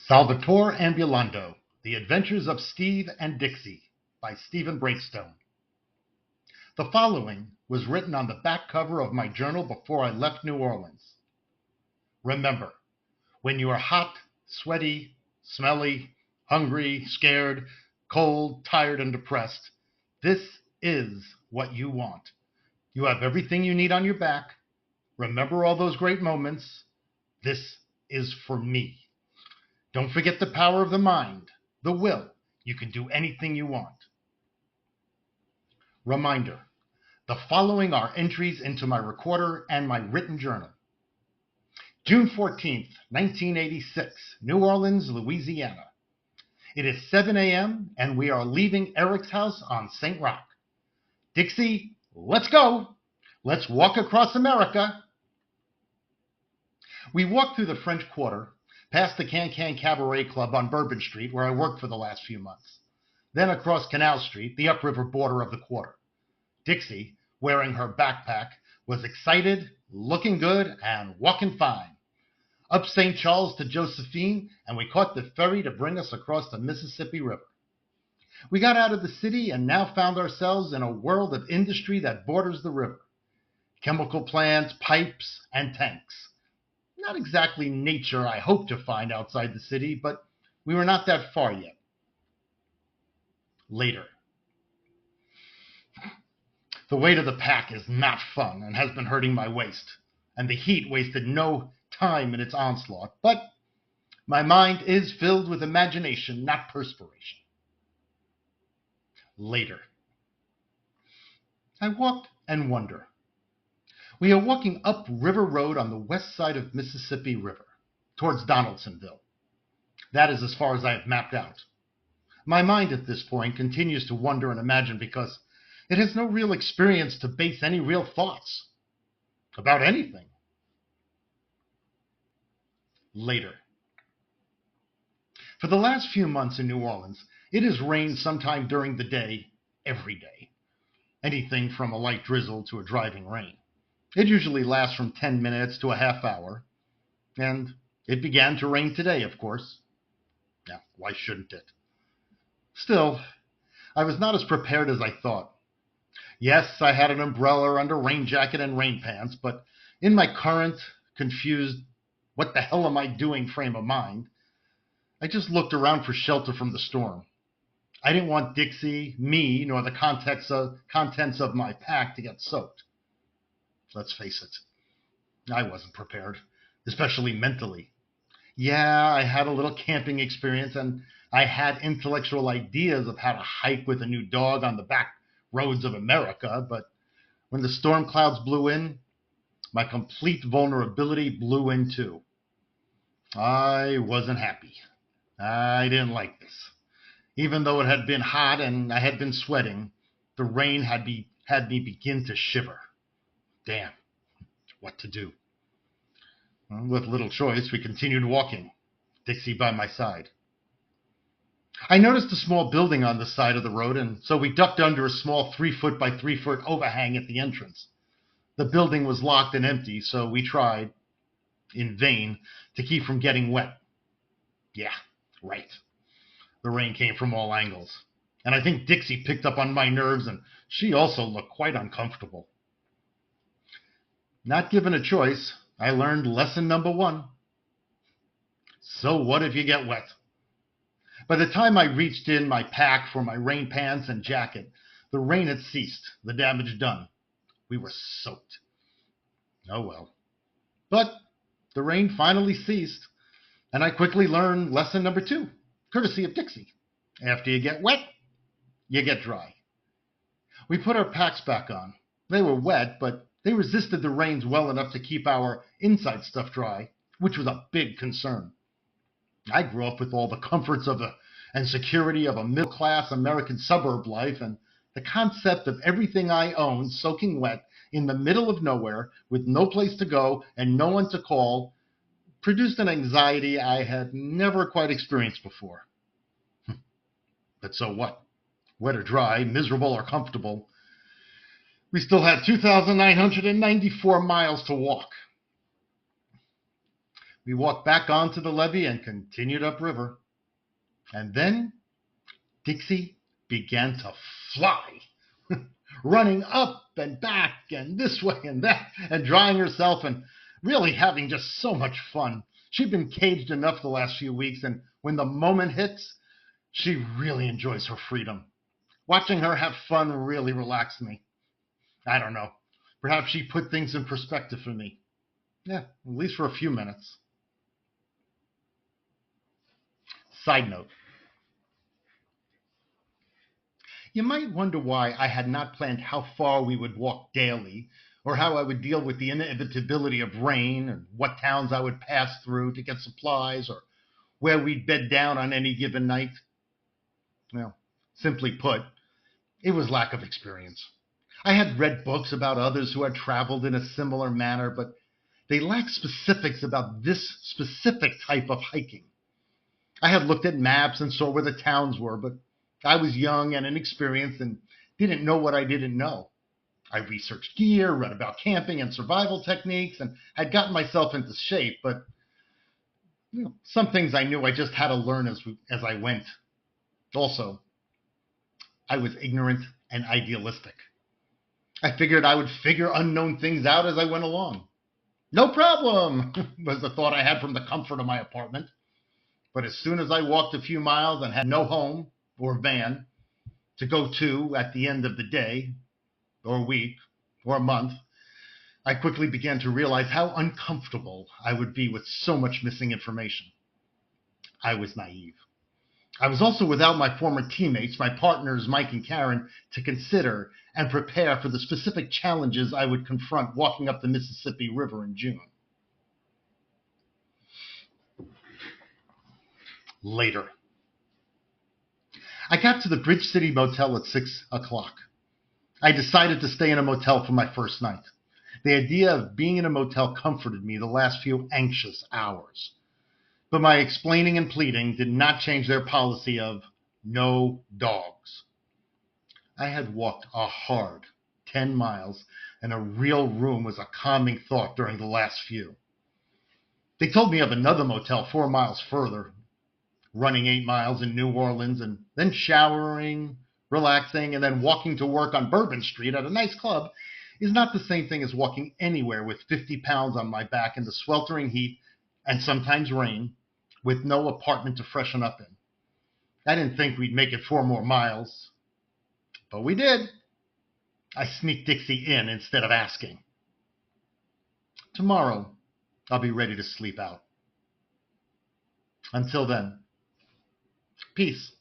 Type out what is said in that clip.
Solvitur Ambulando, The Adventures of Steve and Dixie by Stephen Breakstone. The following was written on the back cover of my journal before I left New Orleans. Remember, when you are hot, sweaty, smelly, hungry, scared, cold, tired, and depressed, this is what you want. You have everything you need on your back. Remember all those great moments. This is for me. Don't forget the power of the mind, the will. You can do anything you want. Reminder, the following are entries into my recorder and my written journal. June 14th, 1986, New Orleans, Louisiana. It is 7 a.m. and we are leaving Eric's house on St. Roch. Dixie, let's go. Let's walk across America. We walked through the French Quarter, past the Can-Can Cabaret Club on Bourbon Street, where I worked for the last few months. Then across Canal Street, the upriver border of the quarter. Dixie, wearing her backpack, was excited, looking good, and walking fine. Up St. Charles to Josephine, and we caught the ferry to bring us across the Mississippi River. We got out of the city and now found ourselves in a world of industry that borders the river. Chemical plants, pipes, and tanks. Not exactly nature I hoped to find outside the city, but we were not that far yet. Later. The weight of the pack is not fun and has been hurting my waist, and the heat wasted no time in its onslaught, but my mind is filled with imagination, not perspiration. Later. I walk and wonder. We are walking up River Road on the west side of Mississippi River, towards Donaldsonville. That is as far as I have mapped out. My mind at this point continues to wonder and imagine because it has no real experience to base any real thoughts about anything. Later. For the last few months in New Orleans, it has rained sometime during the day, every day. Anything from a light drizzle to a driving rain. It usually lasts from 10 minutes to a half hour, and it began to rain today, of course. Now, why shouldn't it? Still, I was not as prepared as I thought. Yes, I had an umbrella and a rain jacket and rain pants, but in my current, confused, what the hell am I doing frame of mind, I just looked around for shelter from the storm. I didn't want Dixie, me, nor the contents of my pack to get soaked. Let's face it, I wasn't prepared, especially mentally. Yeah, I had a little camping experience, and I had intellectual ideas of how to hike with a new dog on the back roads of America, but when the storm clouds blew in, my complete vulnerability blew in too. I wasn't happy. I didn't like this. Even though it had been hot and I had been sweating, the rain had me begin to shiver. Damn, what to do? Well, with little choice, we continued walking, Dixie by my side. I noticed a small building on the side of the road, and so we ducked under a small 3-foot by 3-foot overhang at the entrance. The building was locked and empty, so we tried, in vain, to keep from getting wet. Yeah, right. The rain came from all angles, and I think Dixie picked up on my nerves, and she also looked quite uncomfortable. Not given a choice, I learned lesson number 1. So what if you get wet? By the time I reached in my pack for my rain pants and jacket, the rain had ceased, the damage done. We were soaked. Oh well. But the rain finally ceased, and I quickly learned lesson number 2, courtesy of Dixie. After you get wet, you get dry. We put our packs back on. They were wet, but they resisted the rains well enough to keep our inside stuff dry, which was a big concern. I grew up with all the comforts and security of a middle-class American suburb life, and the concept of everything I owned soaking wet in the middle of nowhere with no place to go and no one to call produced an anxiety I had never quite experienced before. But so what? Wet or dry, miserable or comfortable, we still had 2,994 miles to walk. We walked back onto the levee and continued upriver. And then Dixie began to fly, running up and back and this way and that, and drying herself and really having just so much fun. She'd been caged enough the last few weeks, and when the moment hits, she really enjoys her freedom. Watching her have fun really relaxed me. I don't know. Perhaps she put things in perspective for me. Yeah, at least for a few minutes. Side note. You might wonder why I had not planned how far we would walk daily, or how I would deal with the inevitability of rain, and what towns I would pass through to get supplies, or where we'd bed down on any given night. Well, simply put, it was lack of experience. I had read books about others who had traveled in a similar manner, but they lacked specifics about this specific type of hiking. I had looked at maps and saw where the towns were, but I was young and inexperienced and didn't know what I didn't know. I researched gear, read about camping and survival techniques, and had gotten myself into shape, but some things I knew I just had to learn as I went. Also, I was ignorant and idealistic. I figured I would figure unknown things out as I went along. No problem, was the thought I had from the comfort of my apartment. But as soon as I walked a few miles and had no home or van to go to at the end of the day, or week, or month, I quickly began to realize how uncomfortable I would be with so much missing information. I was naive. I was also without my former teammates, my partners Mike and Karen, to consider and prepare for the specific challenges I would confront walking up the Mississippi River in June. Later. I got to the Bridge City Motel at 6 o'clock. I decided to stay in a motel for my first night. The idea of being in a motel comforted me the last few anxious hours. But my explaining and pleading did not change their policy of no dogs. I had walked a hard 10 miles, and a real room was a calming thought during the last few. They told me of another motel 4 miles further, running 8 miles in New Orleans, and then showering, relaxing, and then walking to work on Bourbon Street at a nice club is not the same thing as walking anywhere with 50 pounds on my back in the sweltering heat and sometimes rain, with no apartment to freshen up in. I didn't think we'd make it 4 more miles, but we did. I sneaked Dixie in instead of asking. Tomorrow, I'll be ready to sleep out. Until then, peace.